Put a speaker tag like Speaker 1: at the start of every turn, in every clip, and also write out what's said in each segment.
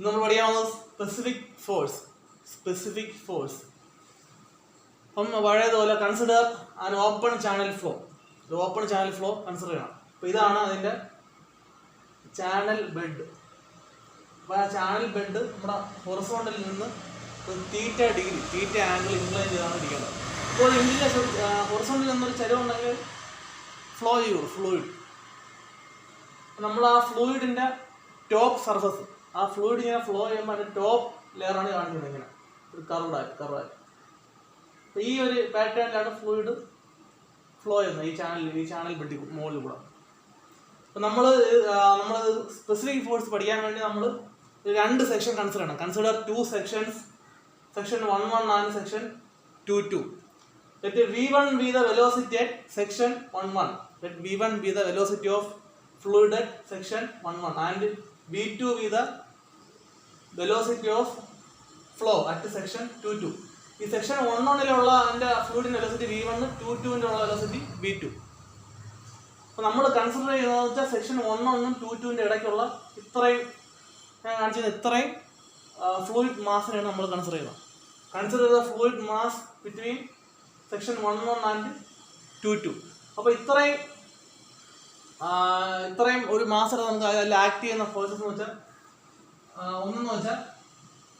Speaker 1: നമ്മൾ പഠിക്കാവുന്നത് specific force. അപ്പം പഴയതുപോലെ consider an open channel flow. Open channel flow consider ചെയ്യണം. അപ്പോൾ ഇതാണ് അതിൻ്റെ ചാനൽ ബെഡ്. അപ്പോൾ ആ ചാനൽ ബെഡ് നമ്മുടെ ഹൊറിസോണ്ടലിൽ നിന്ന് തീറ്റ ആംഗിൾ ഇൻക്ലൈൻ ചെയ്താണ് ഇരിക്കുന്നത്. അപ്പോൾ ഇതിൻ്റെ ഹൊറിസോണ്ടലിൽ നിന്നൊരു ചരിവുണ്ടെങ്കിൽ ഫ്ലോ ചെയ്യുള്ളൂ ഫ്ലൂയിഡ്. നമ്മൾ ആ ഫ്ലൂയിഡിൻ്റെ ടോപ്പ് സർഫസ്, ആ ഫ്ലൂയിഡ് ഇങ്ങനെ ഫ്ലോ ചെയ്യുമ്പോൾ അതിൻ്റെ ടോപ്പ് ലെയറാണ് കാണിക്കുന്നത്, ഇങ്ങനെ ഒരു കർവായി. അപ്പോൾ ഈ ഒരു പാറ്റേണിലാണ് ഫ്ലൂയിഡ് ഫ്ലോ ചെയ്യുന്നത് ഈ ചാനൽ ബെഡ് മുകളിൽ കൂടെ. അപ്പോൾ നമ്മൾ സ്പെസിഫിക് ഫോഴ്സ് പഠിക്കാൻ വേണ്ടി നമ്മൾ 2 സെക്ഷൻ കൺസിഡർ ചെയ്യണം. Consider 2 sections, section 11 and section 22. Let V1 be the velocity at section 11. Let V1 be the velocity of fluid at section 11 and V2 be the velocity of flow at section 22. ഈ section 11-ലുള്ള അതിൻ്റെ ഫ്ലൂയിഡിൻ്റെ velocity V1, 22-ൻ്റെ ഉള്ള velocity V2. അപ്പോൾ നമ്മൾ consider ചെയ്യുന്നതെന്ന് വെച്ചാൽ section 11-നും 22-ൻ്റെ ഇടയ്ക്കുള്ള ഇത്രയും ഞാൻ കാണിച്ചത് ഇത്രയും ഫ്ലൂയിഡ് മാസിനെയാണ് നമ്മൾ കൺസിഡർ ചെയ്യുന്നത്. Consider the fluid mass between section 11 and 22. അപ്പോൾ ഇത്രയും ഒരു മാസം നമുക്ക് അതിൽ ആക്ട് ചെയ്യുന്ന ഫോഴ്സസ് എന്ന് വെച്ചാൽ ഒന്നെന്ന് വെച്ചാൽ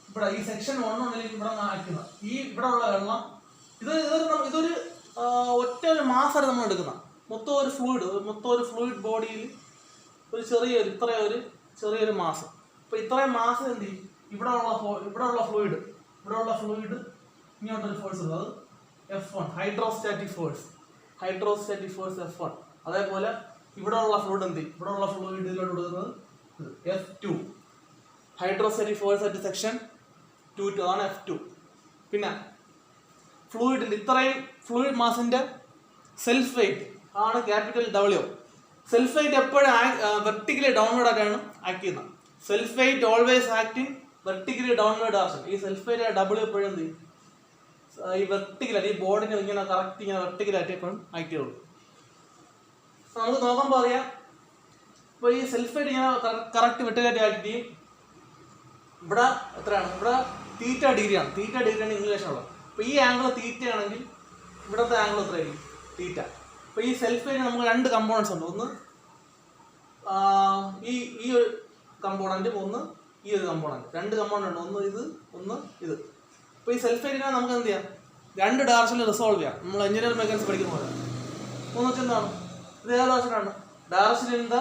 Speaker 1: ഇവിടെ ഈ സെക്ഷൻ 11-ലേക്ക് ഇവിടെ ആക്ട് ചെയ്യുന്നത് ഈ ഇവിടെ ഉള്ള വെള്ളം ഇതൊരു ഒറ്റ ഒരു മാസമാണ് നമ്മൾ എടുക്കുന്നത്. മൊത്തം ഒരു ഫ്ലൂയിഡ് ബോഡിയിൽ ഒരു ചെറിയൊരു മാസം. അപ്പോൾ ഇത്രയും മാസം എന്ത് ചെയ്യും, ഇവിടെയുള്ള ഫ്ലൂയിഡ് ഇങ്ങോട്ടൊരു ഫോഴ്സ് ഉണ്ട്, അത് F1 ഹൈഡ്രോസ്റ്റാറ്റിക് ഫോഴ്സ് F1. അതേപോലെ ഇവിടെയുള്ള ഫ്ലൂയിഡ് എന്ത് ചെയ്യും, ഇവിടെയുള്ള ഫ്ലൂയിഡ് ഇതിലോട്ട് കൊടുക്കുന്നത് F2 hydrostatic force at section 22 ആണ് F2. പിന്നെ ഫ്ലൂയിഡിൻ്റെ ഇത്രയും ഫ്ലൂയിഡ് മാസിൻ്റെ സെൽഫ് വെയിറ്റ് ആണ് ക്യാപിറ്റൽ W. സെൽഫ് വെയിറ്റ് എപ്പോഴും വെർട്ടിക്കലി ഡൗൺവേർഡ് ആയിട്ടാണ് ആക്ട് ചെയ്യുന്നത്. Self wait always acting vertically downward direction. ഈ സെൽഫ് വെയിറ്റ് W എപ്പോഴും എന്ത് ചെയ്യും, ഈ വെർട്ടിക്കലായിട്ട് ഈ ബോർഡിനെ ഇങ്ങനെ കറക്റ്റ് ഇങ്ങനെ വെർട്ടിക്കലായിട്ട് എപ്പോഴും ആക്ട് ചെയ്യുള്ളൂ. നമുക്ക് നോക്കുമ്പോൾ അറിയാം, ഇപ്പോൾ ഈ സെൽഫ് വെയിറ്റ് ഇങ്ങനെ കറക്റ്റ് വെർട്ടിക്കലായിട്ട് ആക്ട് ചെയ്യും. ഇവിടെ എത്രയാണ്, ഇവിടെ തീറ്റ ഡിഗ്രിയാണ് ഇംഗ്ലീഷിനുള്ളത്. അപ്പോൾ ഈ ആംഗിൾ തീറ്റ ആണെങ്കിൽ ഇവിടുത്തെ ആംഗിൾ എത്രയായിരിക്കും, തീറ്റ. അപ്പോൾ ഈ സെൽഫ് വെയിറ്റ് നമുക്ക് 2 കമ്പോണൻസ് ഉണ്ട്. ഒന്ന് ഈ ഒരു കമ്പോണൻറ്റ്, ഒന്ന് ഈ ഒരു കമ്പോണൻറ്റ്. 2 കമ്പോണൻറ്റ് ഉണ്ട്, ഒന്ന് ഇത്. അപ്പോൾ ഈ സെൽഫ് വെയിറ്റിനെ നമുക്ക് എന്ത് ചെയ്യാം, 2 ഡയറക്ഷനിൽ റിസോൾവ് ചെയ്യാം. നമ്മൾ എഞ്ചിനീയർ മെക്കാനിക്സ് പഠിക്കുന്ന പോലെ. ഒന്ന് വെച്ചാൽ എന്താണ്, ഇത് ഏത് ഡയറക്ഷനാണ്, direction in the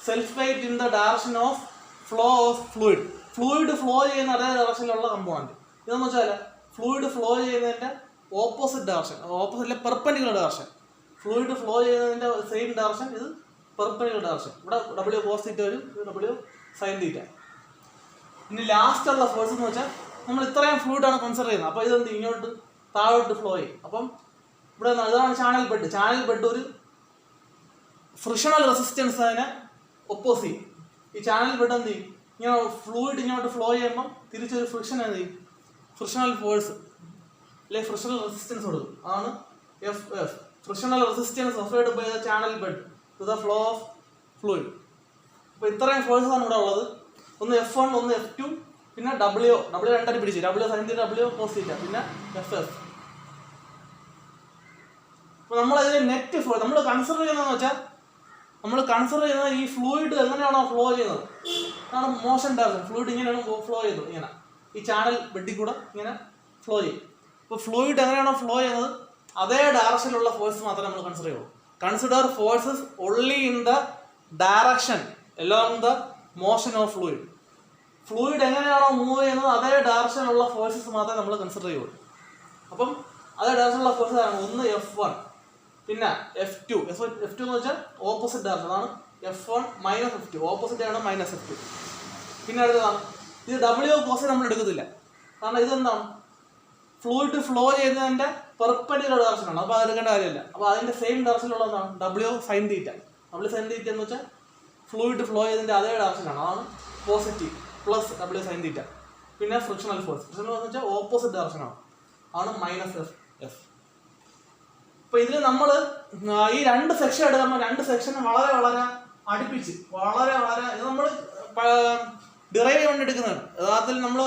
Speaker 1: self weight in the direction of flow of fluid flow ചെയ്യുന്ന അതേ ഡയറക്ഷനിലുള്ള കമ്പോണൻറ്റ്. ഇതെന്ന് വെച്ചാൽ ഫ്ലൂയിഡ് ഫ്ലോ ചെയ്യുന്നതിൻ്റെ ഓപ്പോസിറ്റ് ഡയറക്ഷൻ, ഓപ്പോസിറ്റിലെ പെർപെൻഡിക്കുലർ ഡയറക്ഷൻ. ഫ്ലൂയിഡ് ഫ്ലോ ചെയ്യുന്നതിൻ്റെ സെയിം ഡയറക്ഷൻ, ഇത് പെർപെൻഡിക്കുലർ ഡയറക്ഷൻ. ഇവിടെ W cos θ വരും, W sin θ. ഇനി ലാസ്റ്റുള്ള ഫോഴ്സ് എന്ന് വെച്ചാൽ നമ്മൾ ഇത്രയും ഫ്ലൂയിഡാണ് കൺസിഡർ ചെയ്യുന്നത്. അപ്പോൾ ഇതെന്ത് ഇങ്ങോട്ട് താഴോട്ട് ഫ്ലോ ചെയ്യും. അപ്പം ഇവിടെ ഇതാണ് ചാനൽ ബെഡ്. ഒരു ഫ്രിക്ഷണൽ റെസിസ്റ്റൻസ് അതിനെ ഒപ്പോസ് ചെയ്യും. ഈ ചാനൽ ബെഡ് എന്ത് ചെയ്യും, ഇങ്ങനെ ഫ്ലൂയിഡ് ഇങ്ങോട്ട് ഫ്ലോ ചെയ്യുമ്പം തിരിച്ചൊരു ഫ്രിക്ഷൻ എന്ത് ചെയ്യും, ഫ്രിക്ഷണൽ ഫോഴ്സ് അല്ലെങ്കിൽ ഫ്രിക്ഷണൽ റെസിസ്റ്റൻസ് കൊടുക്കും. അതാണ് FF, frictional resistance offered by the channel bed to the flow of fluid. അപ്പോൾ ഇത്രയും ഫോഴ്സാണ് ഇവിടെ ഉള്ളത്. ഒന്ന് F1, ഒന്ന് F2, പിന്നെ W 2 പിടിച്ച് W sin θ, W cos θ, പിന്നെ FF. അപ്പോൾ നമ്മളതിന് നെറ്റ് ഫ്ലോ നമ്മൾ കൺസിഡർ ചെയ്യുന്നതെന്ന് വെച്ചാൽ ഈ ഫ്ലൂയിഡ് എങ്ങനെയാണോ ഫ്ലോ ചെയ്യുന്നത് അതാണ് മോഷൻ ഡയറക്ഷൻ. ഫ്ലൂയിഡ് ഇങ്ങനെയാണ് ഫ്ലോ ചെയ്യുന്നത്, ഇങ്ങനെ ഈ ചാനൽ ബെഡിൽ കൂടെ ഇങ്ങനെ ഫ്ലോ ചെയ്യും. ഇപ്പോൾ ഫ്ലൂയിഡ് എങ്ങനെയാണോ ഫ്ലോ ചെയ്യുന്നത് അതേ ഡയറക്ഷനിലുള്ള ഫോഴ്സ് മാത്രമേ നമ്മൾ കൺസിഡർ ചെയ്യുള്ളൂ. Consider forces only in the direction along the motion of fluid എങ്ങനെയാണോ മൂവ് ചെയ്യുന്നത് അതേ ഡയറക്ഷനിലുള്ള ഫോഴ്സസ് മാത്രമേ നമ്മൾ കൺസിഡർ ചെയ്യുള്ളൂ. അപ്പം അതേ ഡയറക്ഷനിലുള്ള ഫോഴ്സസ് ആണ് ഒന്ന് F1, പിന്നെ F2 എന്ന് വെച്ചാൽ ഓപ്പോസിറ്റ് ഡയറക്ഷൻ ആണ്. F1 മൈനസ് F2, ഓപ്പോസിറ്റ് ആണ് മൈനസ് F2. പിന്നെ അടുത്തതാണ് ഇത് W cos നമ്മൾ എടുക്കത്തില്ല, കാരണം ഇതെന്താണ് ഫ്ലൂയിഡ് ഫ്ലോ ചെയ്യുന്നതിൻ്റെ പെർപെൻഡിക്കുലർ ഡയറക്ഷനാണ്. അപ്പോൾ അതെടുക്കേണ്ട കാര്യമില്ല. അപ്പോൾ അതിൻ്റെ same ഡയറക്ഷനിലുള്ളതാണ് W sin θ. W sin θ എന്ന് വെച്ചാൽ ഫ്ലൂയിഡ് ഫ്ലോ ചെയ്തതിൻ്റെ അതേ ഡയറക്ഷനാണ്, അതാണ് പോസിറ്റീവ് പ്ലസ് W sin θ. പിന്നെ ഫ്രിക്ഷണൽ ഫോഴ്സ് എന്ന് വെച്ചാൽ ഓപ്പോസിറ്റ് ഡയറക്ഷനാണ്, ആണ് മൈനസ് F. അപ്പോൾ ഇതിൽ നമ്മൾ ഈ 2 സെക്ഷൻ എടുക്കുമ്പോൾ 2 സെക്ഷനും വളരെ അടുപ്പിച്ച് ഇത് നമ്മൾ ഡിറൈവ് ചെയ്യാൻ വേണ്ടി എടുക്കുന്നതാണ്. യഥാർത്ഥത്തിൽ നമ്മൾ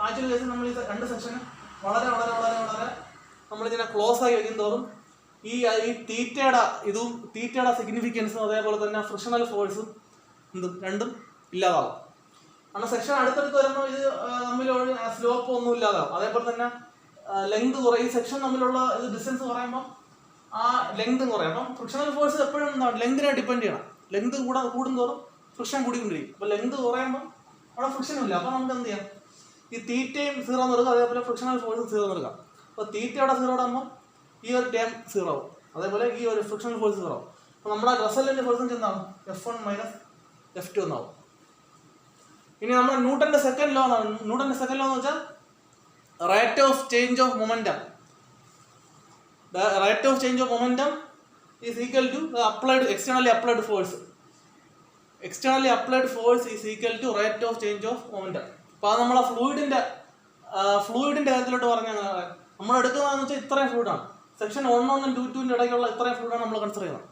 Speaker 1: ആക്ച്വലി കേസിൽ നമ്മൾ ഈ രണ്ട് സെക്ഷൻ വളരെ വളരെ വളരെ വളരെ നമ്മളിങ്ങനെ ക്ലോസ് ആയി വയ്ക്കും തോറും ഈ തീറ്റയുടെ സിഗ്നിഫിക്കൻസും അതേപോലെ തന്നെ ഫ്രിക്ഷണൽ ഫോഴ്സും രണ്ടും ഇല്ലാതാവും. കാരണം സെക്ഷൻ അടുത്തടുത്ത് വരുമ്പോൾ ഇത് തമ്മിൽ സ്ലോപ്പ് ഒന്നും ഇല്ലാതാവും. അതേപോലെ തന്നെ ലെങ്ത് കുറയും. ഈ സെക്ഷൻ തമ്മിലുള്ള ഇത് ഡിസ്റ്റൻസ് കുറയുമ്പോൾ ആ ലെങ്ത് കുറയും. അപ്പം ഫ്രിക്ഷണൽ ഫോഴ്സ് എപ്പോഴും എന്താണ് ലെങ്തിനെ ഡിപ്പെൻഡ് ചെയ്യണം. ലെങ്ത് കൂടുന്തോറും ഫ്രിക്ഷൻ കൂടിക്കൊണ്ടിരിക്കും. അപ്പോൾ ലെങ്ത് കുറയുമ്പോൾ അവിടെ ഫ്രിക്ഷനും ഇല്ല. അപ്പോൾ നമുക്ക് എന്ത് ചെയ്യാം, ഈ തീറ്റയും 0 എന്ന് എടുക്കാം, അതേപോലെ ഫ്രിക്ഷണൽ ഫോഴ്സും 0 എന്ന് എടുക്കാം. അപ്പോൾ തീറ്റയുടെ 0 ആകുമ്പോൾ ഈ ഒരു ടേം 0 ആവും, അതേപോലെ ഈ ഒരു ഫ്രിക്ഷണൽ ഫോഴ്സ് 0 ആവും. അപ്പോൾ നമ്മുടെ റസലിൻ്റെ ഫോഴ്സ് എന്താണ്, F1 - F2 എന്നാവും. ഇനി നമ്മുടെ ന്യൂട്ടന്റെ സെക്കൻഡ് ലോ എന്നാണ്. ന്യൂട്ടന്റെ സെക്കൻഡ് ലോ എന്ന് വെച്ചാൽ rate of change of momentum. Rate of change of momentum is equal to externally applied force. Externally applied force is equal to rate of change of momentum. അപ്പോൾ അത് നമ്മളെ ഫ്ലൂയിഡിന്റെ കാര്യത്തിലോട്ട് പറഞ്ഞാൽ നമ്മൾ എടുക്കുന്നതെന്ന് വെച്ചാൽ ഇത്രയും ഫ്ലൂയിഡാണ്. സെക്ഷൻ 1 ഉം 2 ഇടയ്ക്കുള്ള ഇത്രയും ഫ്ലൂയിഡാണ് നമ്മൾ കൺസിഡർ ചെയ്യുന്നത്.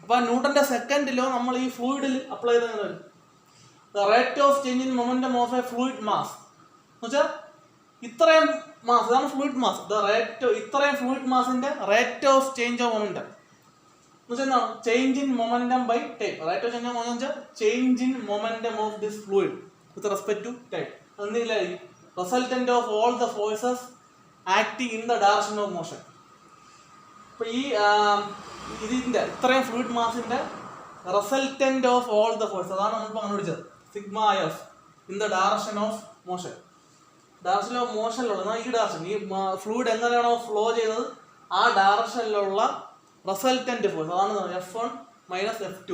Speaker 1: അപ്പോൾ ന്യൂട്ടന്റെ സെക്കൻഡ് ലോ നമ്മൾ ഈ ഫ്ലൂയിഡിൽ അപ്ലൈ ചെയ്തെന്ന് വരും. The rate of change in momentum of a fluid mass എന്ന് വെച്ചാൽ ഇത്രയും മാസ്, ഇതാണ് ഫ്ലൂയിഡ് മാസ്. ഇത്രയും ഫ്ലൂയിഡ് മാസിന്റെ rate of change of momentum എന്ന് വെച്ചാൽ എന്താണ്, change in momentum by time. Rate of change of momentum വെച്ചാൽ change in momentum of this fluid with respect to time. അതെന്തെങ്കിലും resultant of all the forces acting in the direction of motion. അപ്പൊ ഈ ഇതിന്റെ ഇത്രയും fluid മാസിന്റെ resultant of all the force അതാണ് നമ്മളിപ്പോൾ കണ്ടുപിടിച്ചത്. Sigma F in the direction of motion. Direction of മോഷനിലുള്ള ഈ ഡയറക്ഷൻ, ഈ ഫ്ലൂയിഡ് എങ്ങനെയാണോ ഫ്ലോ ചെയ്തത് ആ ഡയറക്ഷനിലുള്ള റിസൾട്ടന്റ് ഫോഴ്സ് അതാണ് F1 - F2.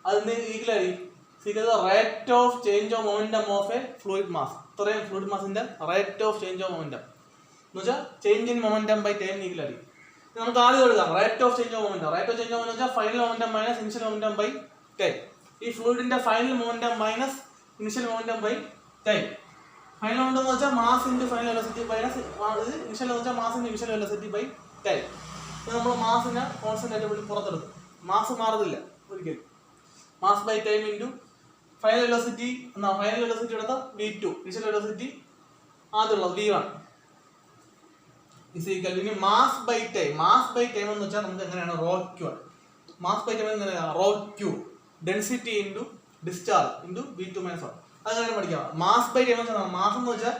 Speaker 1: അതിന് equal rate of change of momentum of a fluid mass. ഇത്രയും ഫ്ലൂയിഡ് മാസിന്റെ rate of change of momentum എന്ന് വെച്ചാൽ change in momentum by time equal ആയിരിക്കും. നമുക്ക് ആദ്യം എടുക്കാം rate of change of momentum. Rate of change of momentum വെച്ചാൽ final momentum minus initial momentum by time. ഈ ഫ്ലൂയിഡിന്റെ final momentum minus initial momentum by time. Final momentum എന്ന് വെച്ചാൽ mass into final velocity minus initial എന്ന് വെച്ചാൽ mass into initial velocity by time. നമ്മൾ മാസിനെ constant ആയിട്ട് പുറത്തെടുക്കും. മാസ് മാറുന്നില്ല ഒരിക്കലും. Mass by time into final velocity എന്നാ, ഫൈനൽ വെലോസിറ്റി എടുത്ത V2, ഇനിഷ്യൽ വെലോസിറ്റി ആദ്യമുള്ളത് V1 ഇസ് ഈക്വൽ. ഇനി mass by time. Mass by time എന്ന് വെച്ചാൽ നമുക്ക് എങ്ങനെയാണ് ρQ ആണ്. മാസ് ബൈ ടൈം എങ്ങനെയാണ് ρQ, density into discharge into V2 - 1. അതങ്ങനെ പഠിക്കാം. മാസ് ബൈ ടൈം എന്ന് വെച്ചാൽ മാസ് എന്ന് വെച്ചാൽ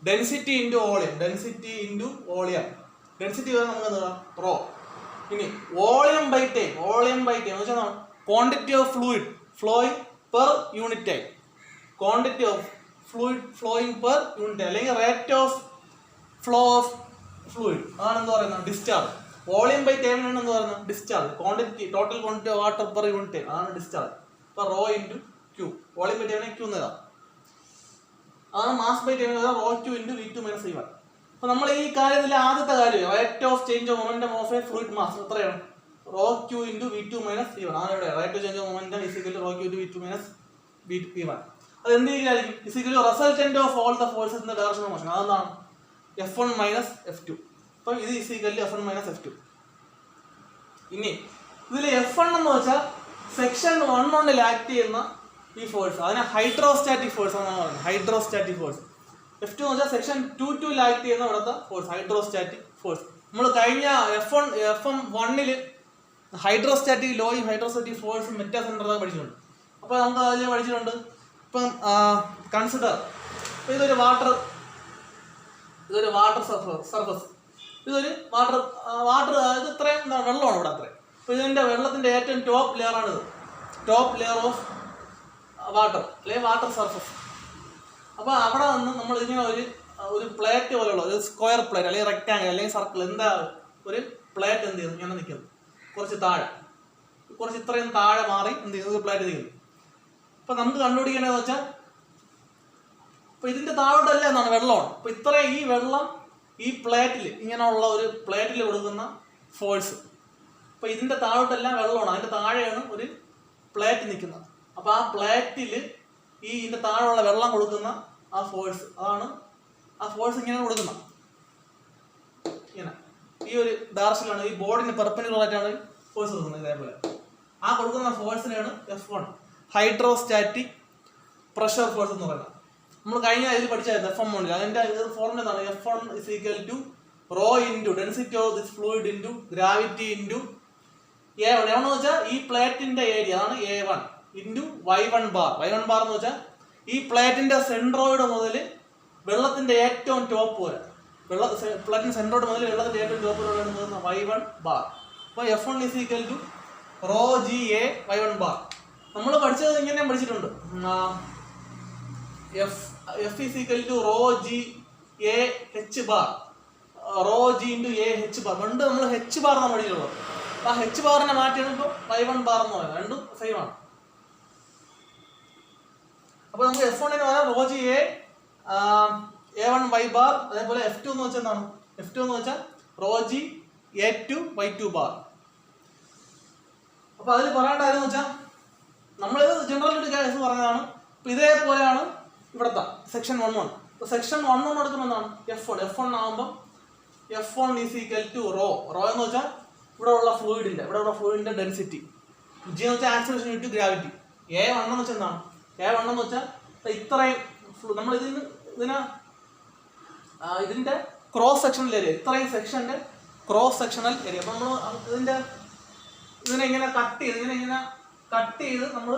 Speaker 1: density into volume. Density into volume. Density വരെ നമുക്ക് എന്താ റോ. ഇനി volume by time. Volume by time എന്ന് വെച്ചാൽ quantity of fluid flowing per unit time. Quantity of fluid flowing per unit time, അല്ലെങ്കിൽ rate of flow of fluid അതാണ് എന്താ പറയുന്നത് ഡിസ്ചാർജ്. വോളിയം ബൈ ടൈമിനാണ് എന്ന് പറയുന്നത് discharge. Quantity total quantity of water per unit time അതാണ് discharge. ഇപ്പോൾ rho into Q. Volume by ടൈമിനെ Q എന്നതാണ്. അതാണ് മാസ് ബൈ ടൈമിന് ρQ ഇൻറ്റു V2 - V1. അപ്പോൾ നമ്മൾ ഈ കാര്യത്തിൽ ആദ്യത്തെ കാര്യം rate of change of momentum of a fluid mass എത്രയാണ്, ρQ ഇൻറ്റു V2 - V1 ആണ്. ഇവിടെ rate of change of momentum is equal to ρQ into V2 - V1. അത് എന്ത് രീതിയിലായിരിക്കും, is equal to resultant of all the forces in the direction of motion. അതെന്താണ് F1 - F2. അപ്പം ഇത് is equal to F1 - F2. ഇനി ഇതിൽ F1 എന്ന് വെച്ചാൽ സെക്ഷൻ 1 ആക്ട് ചെയ്യുന്ന ഈ ഫോഴ്സ്, അതിനെ ഹൈഡ്രോസ്റ്റാറ്റിക് ഫോഴ്സ് എന്നാണ് പറയുന്നത്. Hydrostatic force. F2 എന്ന് വെച്ചാൽ സെക്ഷൻ 2 ആക്ട് ചെയ്യുന്ന ഇവിടുത്തെ ഫോഴ്സ്, ഹൈഡ്രോസ്റ്റാറ്റിക് ഫോഴ്സ്. നമ്മൾ കഴിഞ്ഞ FM1 ഹൈഡ്രോസ്റ്റാറ്റിക് ലോയും ഹൈഡ്രോസ്റ്റാറ്റിക് ഫോഴ്സും മെറ്റാ സെന്റർ പഠിച്ചിട്ടുണ്ട്. അപ്പോൾ നമുക്ക് അതിൽ പഠിച്ചിട്ടുണ്ട്. ഇപ്പം കൺസിഡർ, ഇതൊരു വാട്ടർ സർഫസ്. ഇതൊരു വാട്ടർ ഇത് ഇത്രയും വെള്ളമാണ് ഇവിടെ അത്രയും. അപ്പോൾ ഇതിൻ്റെ വെള്ളത്തിൻ്റെ ഏറ്റവും ടോപ്പ് ലെയറാണിത്. ടോപ്പ് ലെയർ ഓഫ് വാട്ടർ അല്ലെങ്കിൽ വാട്ടർ സർഫസ്. അപ്പോൾ അവിടെ നിന്ന് നമ്മൾ ഇങ്ങനെ ഒരു പ്ലേറ്റ് പോലെയുള്ള ഒരു സ്ക്വയർ പ്ലേറ്റ് അല്ലെങ്കിൽ റെക്റ്റാങ്കിൾ അല്ലെങ്കിൽ സർക്കിൾ എന്താ ഒരു പ്ലേറ്റ് എന്ത് ചെയ്യുന്നു ഇങ്ങനെ നിൽക്കുന്നു, കുറച്ച് താഴെ, കുറച്ച് ഇത്രയും താഴെ മാറി എന്ത് ചെയ്യുന്നു ഒരു പ്ലേറ്റ് നിൽക്കുന്നു. അപ്പം നമുക്ക് കണ്ടുപിടിക്കേണ്ടതെന്ന് വെച്ചാൽ ഇപ്പോൾ ഇതിൻ്റെ താഴോട്ടല്ല എന്നാണ് വെള്ളമാണ്. അപ്പോൾ ഇത്രയും ഈ വെള്ളം ഈ പ്ലേറ്റിൽ ഇങ്ങനെയുള്ള ഒരു പ്ലേറ്റിൽ കൊടുക്കുന്ന ഫോഴ്സ്. അപ്പോൾ ഇതിൻ്റെ താഴോട്ടെല്ലാം വെള്ളമാണ്, അതിൻ്റെ താഴെയാണ് ഒരു പ്ലേറ്റ് നിൽക്കുന്നത്. അപ്പോൾ ആ പ്ലേറ്റിൽ ഇതിൻ്റെ താഴെയുള്ള വെള്ളം കൊടുക്കുന്ന ആ ഫോഴ്സ്, അതാണ് ആ ഫോഴ്സ് ഇങ്ങനെ കൊടുക്കുന്നത്. ഇങ്ങനെ ഈ ഒരു ഡയറക്ഷനിലാണ്, ഈ ബോർഡിന് പെർപെൻഡിക്കുലറായിട്ടാണ് ഫോഴ്സ് കൊടുക്കുന്നത്. ഇതേപോലെ ആ കൊടുക്കുന്ന ഫോഴ്സിനെയാണ് F1 ഹൈഡ്രോസ്റ്റാറ്റിക് പ്രഷർ ഫോഴ്സ് എന്ന് പറയുന്നത്. നമ്മൾ കഴിഞ്ഞ ഇതിൽ പഠിച്ചായിരുന്നു F1 അതിന്റെ ഫോർമുല എന്താണ്? F1 is equal to rho into density of this fluid into gravity into A1. എന്ന് വെച്ചാൽ ഈ പ്ലേറ്റിന്റെ ഏരിയ ആണ് A1 into Y1 bar. Y1 bar എന്ന് വെച്ചാൽ ഈ പ്ലേറ്റിന്റെ സെൻട്രോയിഡ് മുതൽ വെള്ളത്തിന്റെ ഏറ്റവും ടോപ്പ് വരെ, പ്ലേറ്റിന്റെ സെൻട്രോയിഡ് മുതൽ വെള്ളത്തിന്റെ ഏറ്റവും ടോപ്പ് വരെ Y1 ബാർ. അപ്പോൾ F1 is equal to rho GA Y1 bar. നമ്മൾ പഠിച്ചത് ഇങ്ങനെ പഠിച്ചിട്ടുണ്ട്. F is equal to rho G A H bar. Rho G into A H bar. പണ്ട് നമ്മൾ H ബാർ ആണ് പഠിച്ചിട്ടുള്ളത്. ആ H ബാറിനെ മാറ്റിയാണ് ഇപ്പോൾ Y1 ബാർ എന്ന് പറയുന്നത്. രണ്ടും സെയിം ആണ്. അപ്പോൾ നമുക്ക് F1 ന് പറയാം rho G A A1 Y bar. അതേപോലെ F2 എന്ന് വെച്ചാൽ എന്താണ്? F2 എന്ന് വെച്ചാൽ rho G A2 Y2 bar. അപ്പോൾ അതിൽ പറയേണ്ടതെന്ന് വെച്ചാൽ നമ്മളിത് ജനറൽ ഒരു കേസ് പറഞ്ഞതാണ്. അപ്പോൾ ഇതേപോലെയാണ് ഇവിടുത്തെ സെക്ഷൻ 1. അപ്പോൾ സെക്ഷൻ 1 എടുക്കുമ്പോൾ എന്താണ്? F1 ആകുമ്പോൾ F1 is equal to raw എന്ന് വെച്ചാൽ ഇവിടെയുള്ള ഫ്ലൂയിഡിന്റെ ഡെൻസിറ്റി. G എന്ന് വെച്ചാൽ ആക്സിലറേഷൻ ഇൻടു ഗ്രാവിറ്റി. A1 എന്ന് വെച്ചാൽ എന്താണ്? A1 എന്ന് വെച്ചാൽ ഇത്രയും നമ്മൾ ഇതിന്റെ ക്രോസ് സെക്ഷണൽ ഏരിയ, ഇത്രയും സെക്ഷന്റെ ക്രോസ് സെക്ഷണൽ ഏരിയ. അപ്പോൾ നമ്മൾ ഇതിനെ ഇങ്ങനെ കട്ട് ചെയ്ത് നമ്മൾ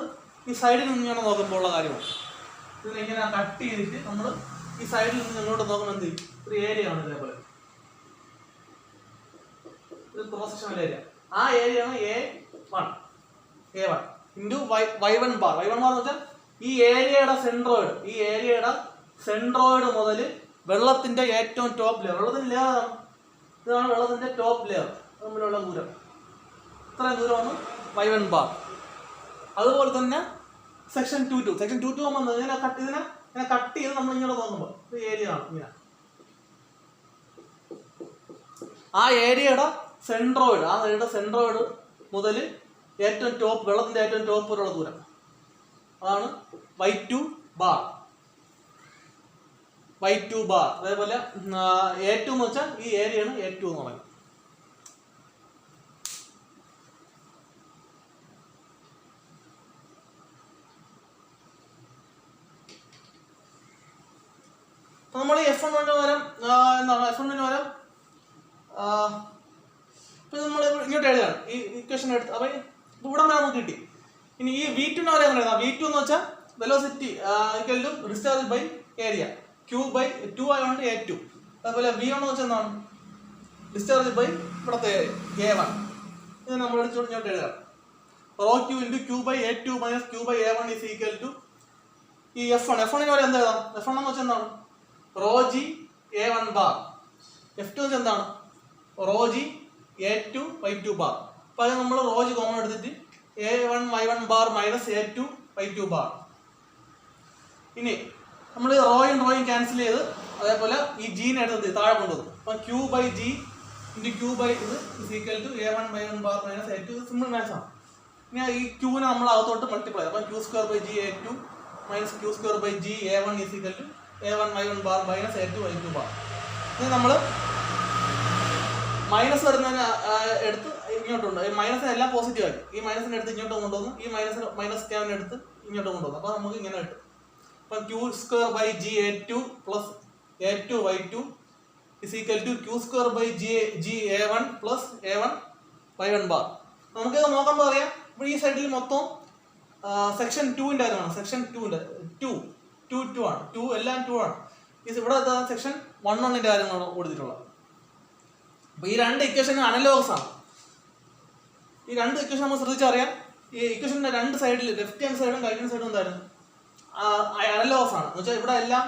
Speaker 1: ഈ സൈഡിൽ നിന്ന് ഇങ്ങനെ നോക്കുമ്പോൾ ഉള്ള കാര്യമാണ്. ഇതിനെ കട്ട് ചെയ്തിട്ട് നമ്മൾ ഈ സൈഡിൽ നിന്ന് ഇങ്ങോട്ട് നോക്കുമ്പോൾ എന്ത് ചെയ്യും? ഒരു ഏരിയ ആണ് ഇതേപോലെ ഒരു ക്രോസ് സെക്ഷണൽ ഏരിയ. ആ ഏരിയ ആണ് A1 into Y1 bar. Y1 bar എന്ന് വെച്ചാൽ ഈ ഏരിയയുടെ സെൻട്രോയിഡ് മുതൽ വെള്ളത്തിന്റെ ഏറ്റവും ടോപ്പ് ലെയർ, ഇതാണ് വെള്ളത്തിന്റെ ടോപ്പ് ലെയർ തമ്മിലുള്ള ദൂരം. ഇത്രയും ദൂരമാണ് Y1 ബാർ. അതുപോലെ തന്നെ സെക്ഷൻ 2 ആകുമ്പോൾ ഇതിനെ കട്ട് ചെയ്ത് നമ്മൾ ഇങ്ങനെ നോക്കുമ്പോൾ ഒരു ഏരിയ ആണ് ഇങ്ങനെ. ആ ഏരിയയുടെ സെൻട്രോയിഡ് മുതൽ ഏറ്റവും ടോപ്പ്, വെള്ളത്തിന്റെ ഏറ്റവും ടോപ്പ് വരെയുള്ള ദൂരം അതാണ് Y2 ബാർ. അതേപോലെ A2 എന്ന് വെച്ചാൽ ഈ ഏരിയയാണ് A2 എന്ന് പറയുന്നത്. നമ്മൾ F1 പകരം എന്താണ്? F1 പകരം ഇപ്പൊ നമ്മൾ ഇങ്ങോട്ട് എഴുതാണ് ഈ ഇക്വേഷൻ എടുത്ത്. അപ്പൊ ഇവിടെ നമുക്ക് കിട്ടി. ഇനി ഈ V2 വരെ എങ്ങനെ എഴുതാം? V2 എന്ന് വെച്ചാൽ velocity equal to discharge by area, Q/2 ആയതുകൊണ്ട് A2. അതുപോലെ V1 എന്ന് വെച്ചാൽ എന്താണ്? ഡിസ്ചാർജ് ബൈ ഇവിടുത്തെ A1. ഇത് നമ്മൾ ഇങ്ങോട്ട് എഴുതാം. Rho Q into Q/A2 minus Q/A1 is equal to ഈ F1 വരെ എന്ത് എഴുതാം? F1 എന്ന് വെച്ചാൽ എന്താണ്? Rho G A1 bar. F2 എന്ന് വെച്ചാൽ എന്താണ്? Rho G A2 Y2 bar. അപ്പോൾ അത് നമ്മൾ റോ G കോമൺ എടുത്തിട്ട് A1 Y1 bar minus A2 Y2 bar. ഇനി നമ്മൾ റോയും ക്യാൻസൽ ചെയ്ത് അതേപോലെ ഈ ജീനെ എടുത്ത് താഴെ കൊണ്ടുവന്നു. അപ്പം Q/G ഇൻറ്റു Q/ഇത് is equal to A1 Y1 bar minus A2. Simple maths ആണ്. ഇനി ഈ Qനെ നമ്മൾ അകത്തോട്ട് മൾട്ടിപ്ലൈ. അപ്പം Q²/G A2 minus Q²/G A1 is equal to A1 Y1 bar minus A2 Y2 bar. ഇത് നമ്മൾ മൈനസ് വരുന്നതിന് എടുത്ത് ഇങ്ങോട്ടുണ്ട്. ഈ മൈനസിനെ എല്ലാം പോസിറ്റീവ് ആക്കി. ഈ മൈനസിനെ എടുത്ത് ഇങ്ങോട്ട് കൊണ്ടുവന്നു. ഈ മൈനസ് ക്യാവിനെ എടുത്ത് ഇങ്ങോട്ട് കൊണ്ടുവന്നു. അപ്പോൾ നമുക്ക് ഇങ്ങനെ കിട്ടും. അപ്പം Q²/G A2 plus A2 Y2 is equal to Q²/G A1 plus A1 Y1 bar. നമുക്കിത് നോക്കുമ്പോൾ അറിയാം. ഇപ്പോൾ ഈ സൈഡിൽ മൊത്തം സെക്ഷൻ 2ന്റെ കാര്യമാണ്. സെക്ഷൻ 2 ആണ്. 2 എല്ലാം 2 ആണ്. ഇവിടെ സെക്ഷൻ 1ന്റെ കാര്യങ്ങളാണ് കൊടുത്തിട്ടുള്ളത്. അപ്പോൾ ഈ രണ്ട് ഇക്വേഷൻ അനലോഗ്സ് ആണ്. ഈ രണ്ട് ഇക്വേഷൻ നമ്മൾ ശ്രദ്ധിച്ചറിയാം. ഈ ഇക്വേഷന്റെ രണ്ട് സൈഡിൽ ലെഫ്റ്റ് ഹാൻഡ് സൈഡും റൈറ്റ് ഹാൻഡ് സൈഡും എന്തായിരുന്നു? അനലോഗ്സ് ആണ്. എന്ന് വെച്ചാൽ ഇവിടെ എല്ലാം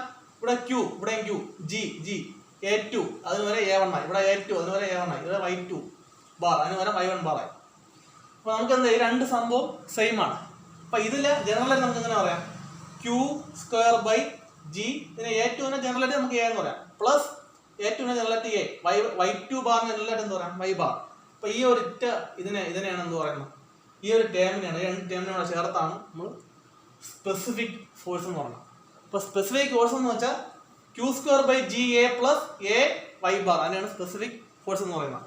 Speaker 1: Q, ഇവിടെയും Q, G A2 അതിന് വരെ A1 ആയി, ഇവിടെ A2 അതിന് വരെ A1 ആയി, ഇവിടെ Y2 ബാർ അതിന് വരെ Y1 ബാർ ആയി. അപ്പോൾ നമുക്ക് എന്താ ഈ രണ്ട് സംഭവം സെയിം ആണ്. അപ്പോൾ ഇതില് ജനറലായിട്ട് നമുക്ക് എങ്ങനെ പറയാം? Q²/G ഇതിനെ A2 ജനറലായിട്ട് നമുക്ക് A എന്ന് പറയാം, പ്ലസ് A2 ജനറലായിട്ട് A, Y2 ബാറിന് ജനറലായിട്ട് എന്ത് പറയാം? Y bar. അപ്പോൾ ഈ ഒരു ഇതിനെയാണ് എന്ത് പറയുന്നത്? ഈ ഒരു ടേമിനെയാണ്, രണ്ട് ടേമിനോട് ചേർത്താണ് നമ്മൾ സ്പെസിഫിക് ഫോഴ്സ് എന്ന് പറയുന്നത്. അപ്പോൾ സ്പെസിഫിക് ഫോഴ്സ് എന്ന് വെച്ചാൽ Q²/G A plus A Y bar, അതിനാണ് സ്പെസിഫിക് ഫോഴ്സ് എന്ന് പറയുന്നത്.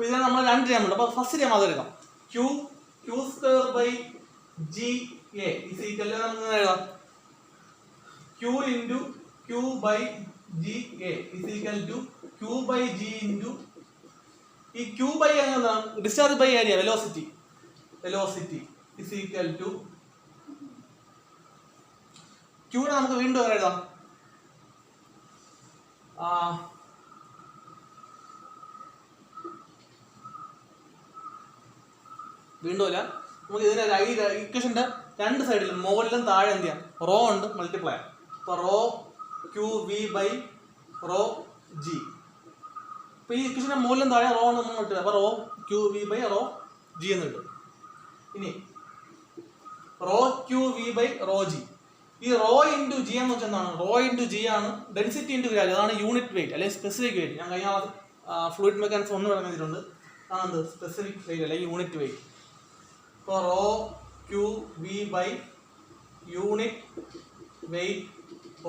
Speaker 1: ഇതിനെ നമ്മൾ രണ്ട് ടേം ഉണ്ട്. അപ്പോൾ ഫസ്റ്റ് ടേം അതെടുക്കാം. Q square by G A is equal to നമുക്ക് എഴുതാം Q into Q by G A is equal to Q by G into ഈ ക്യൂ ബൈ എന്താണ് discharge by area velocity is equal to ക്യൂനെ നമുക്ക് വീണ്ടും എങ്ങനെ എഴുതാം വീണ്ടും അല്ല നമുക്ക് ഇതിനെ ഈ ഇക്വേഷൻ്റെ രണ്ട് സൈഡിലും മുകളിലും താഴെ എന്ത് ചെയ്യാം റോ ഉണ്ട് മൾട്ടിപ്ലൈ. അപ്പോൾ rho Q V by rho G. അപ്പോൾ ഈ ഇക്വേഷൻ്റെ മുകളിലും താഴെ റോ ഉണ്ട് നമ്മൾ കിട്ടുക. അപ്പോൾ rho Q V by rho G എന്ന് കിട്ടും. ഇനി rho Q V by rho G. ഈ റോ ഇൻറ്റു ജി എന്ന് വെച്ചാൽ എന്താണ് റോ ഇൻറ്റു ജി ആണ് ഡെൻസിറ്റി ഇൻറ്റു ഗ്രാവിറ്റി. അതാണ് യൂണിറ്റ് വെയിറ്റ് അല്ലെങ്കിൽ സ്പെസിഫിക് വെയിറ്റ്. ഞാൻ കഴിഞ്ഞ ഫ്ലൂയിഡ് മെക്കാനിക്സ് ഒന്ന് പറഞ്ഞിട്ടുണ്ട്. അതാണ് സ്പെസിഫിക് വെയിറ്റ് അല്ലെങ്കിൽ യൂണിറ്റ് വെയിറ്റ്. ഇപ്പോൾ rho Q V by unit weight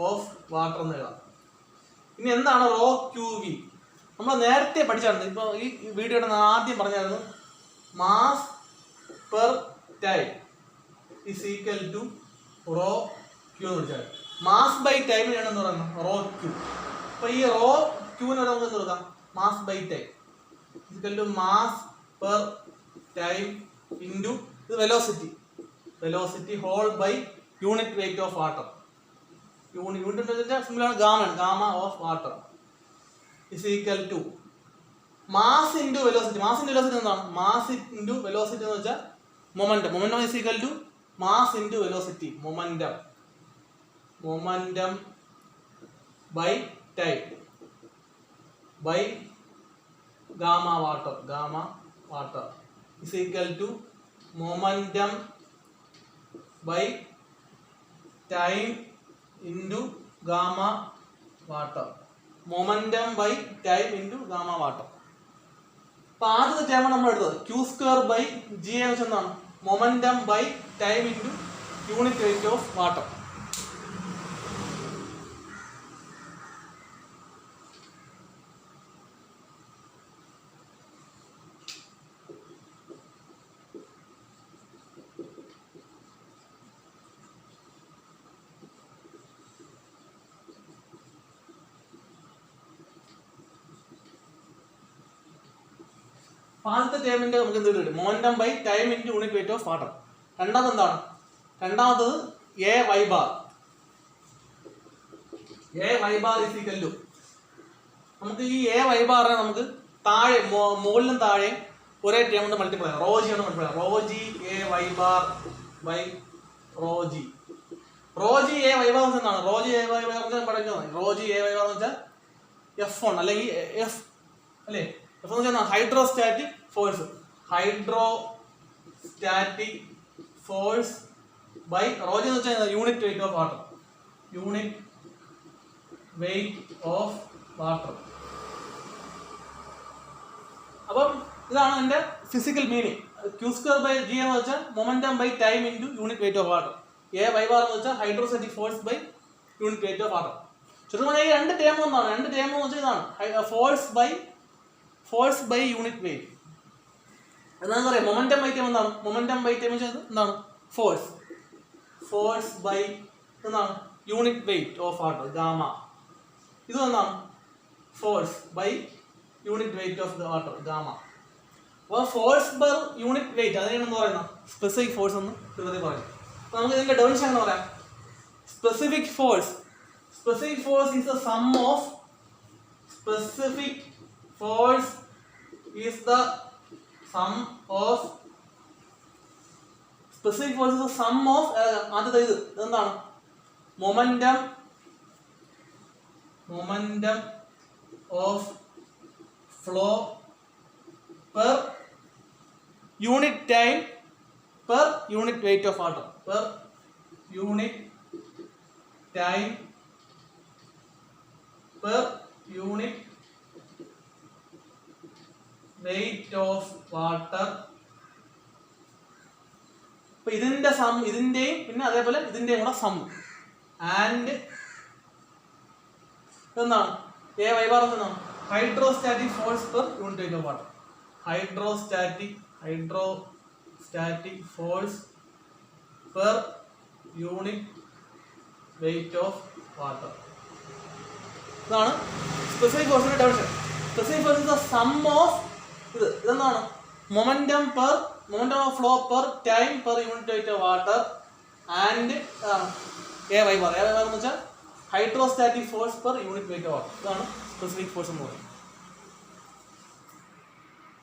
Speaker 1: of water എന്ന് എഴുതാം. ഇനി എന്താണ് റോ ക്യൂ വി? നമ്മൾ നേരത്തെ പഠിച്ചായിരുന്നു. ഇപ്പോൾ ഈ വീഡിയോയുടെ ആദ്യം പറഞ്ഞായിരുന്നു mass per time is equal to rho Q എന്ന് വിളിച്ചാൽ മാസ് ബൈ ടൈമിനാണ് എന്ന് പറയുന്നത് റോ ക്യൂ. അപ്പോൾ ഈ റോ ക്യൂവിന് നമുക്ക് എന്ത് കൊടുക്കാം mass by time equal to mass per time into ഇത് velocity whole by unit weight of water. Unit സിമ്പിളാണ് gamma of water is equal to mass into velocity. എന്താണ് മാസ് ഇൻറ്റു വെലോസിറ്റി എന്ന് വെച്ചാൽ momentum is equal to mass into velocity momentum by time by gamma water is equal to momentum by time into gamma water. അപ്പോൾ ആദ്യത്തെ ടേമാണ് നമ്മൾ എടുത്തത് Q square by G എന്ന് വെച്ചാൽ എന്താണ് momentum by time into unit weight of water. ആദ്യത്തെ ടേമിന്റെ നമുക്ക് എന്ത് കിട്ടും momentum by time into unit weight of water. രണ്ടാമത്തത് A Y bar is equal to നമുക്ക് ഈ എ വൈ ബാറിനെ നമുക്ക് താഴെ മുകളിലും താഴെ ഒരേ ടേം കൊണ്ട് മൾട്ടിപ്ലൈ റോ ജി ആണ് multiply rho G A Y bar by rho G A Y bar എന്ന് വെച്ചാൽ rho G A Y bar എന്ന് വെച്ചാൽ F1 അല്ലെങ്കിൽ എഫ് അല്ലേ എഫ് എന്ന് വെച്ചാൽ hydrostatic force by rho G എന്ന് വെച്ചാൽ യൂണിറ്റ് വെയിറ്റ് ഓഫ് വാട്ടർ. അപ്പം ഇതാണ് എൻ്റെ physical meaning. Q square by G എന്ന് വെച്ചാൽ momentum by time into unit weight of water. A Y bar എന്ന് വെച്ചാൽ hydrostatic force by unit weight of water. ചുരുക്കം ഈ രണ്ട് ടേം ഒന്നാണ്. എന്ന് വെച്ചാൽ ഇതാണ് ഫോഴ്സ് ബൈ യൂണിറ്റ് വെയിറ്റ്. എന്താണെന്ന് പറയാം മൊമെൻറ്റം ബൈ ടൈം എന്താണ് വെച്ചാൽ എന്താണ് ഫോഴ്സ് ബൈ എന്താണ് unit weight of water gamma. ഇത് എന്താണ് force by unit weight of the water gamma. അപ്പോൾ ഫോഴ്സ് ബൈ യൂണിറ്റ് വെയിറ്റ് അതിനാണെന്ന് പറയുന്നത് സ്പെസിഫിക് ഫോഴ്സ് എന്ന് കൃത്യമായി പറയുന്നത്. അപ്പോൾ നമുക്ക് ഇതിൻ്റെ ഡെഫിനിഷൻ എന്ന് പറയാം specific force is the sum of specific force is the sum of ആദ്യത്തെ ഇത് എന്താണ് momentum of flow per unit time per unit weight of water per unit time per unit weight of water. അപ്പോൾ ഇതിൻ്റെയും പിന്നെ അതേപോലെ ഇതിൻ്റെയും കൂടെ sum and എന്താണ് എ വൈ ബാർ എന്താണ് hydrostatic force per unit weight of water. hydrostatic force per unit weight of water. ഇതാണ് specific ഫോഴ്സിന്റെ definition. Specific force is the sum of ഇതെന്താണ് momentum of flow per time per unit weight of water and A Y bar എന്ന് വെച്ചാൽ hydrostatic force per unit weight of water. ഇതാണ് specific force എന്ന് പറയുന്നത്.